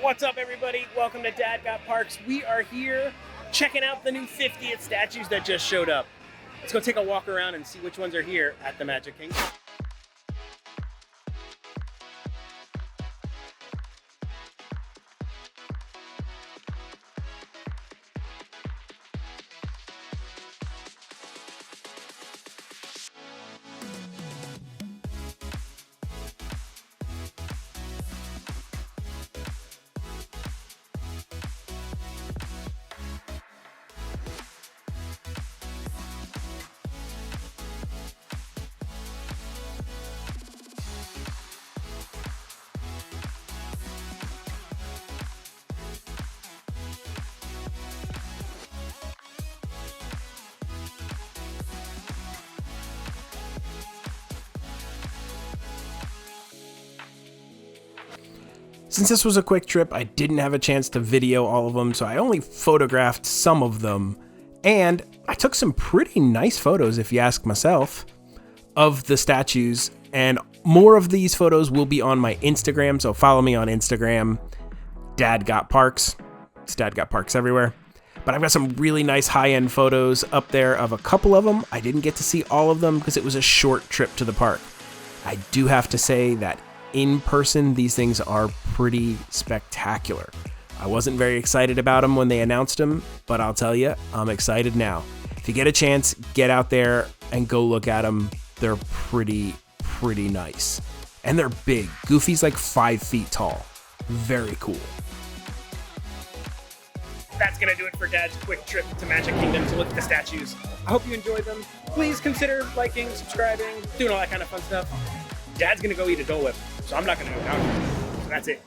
What's up, everybody? Welcome to Dad Got Parks. We are here checking out the new 50th statues that just showed up. Let's go take a walk around and see which ones are here at the Magic Kingdom. Since this was a quick trip, I didn't have a chance to video all of them, so I only photographed some of them. And I took some pretty nice photos, if you ask myself, of the statues. And more of these photos will be on my Instagram, so follow me on Instagram, Dad Got Parks. It's Dad Got Parks everywhere. But I've got some really nice high-end photos up there of a couple of them. I didn't get to see all of them because it was a short trip to the park. I do have to say that in person, these things are pretty spectacular. I wasn't very excited about them when they announced them, but I'll tell you, I'm excited now. If you get a chance, get out there and go look at them. They're pretty nice. And they're big. Goofy's like 5 feet tall. Very cool. That's going to do it for Dad's quick trip to Magic Kingdom to look at the statues. I hope you enjoyed them. Please consider liking, subscribing, doing all that kind of fun stuff. Dad's going to go eat a Dole Whip, so I'm not going to go down. So that's it.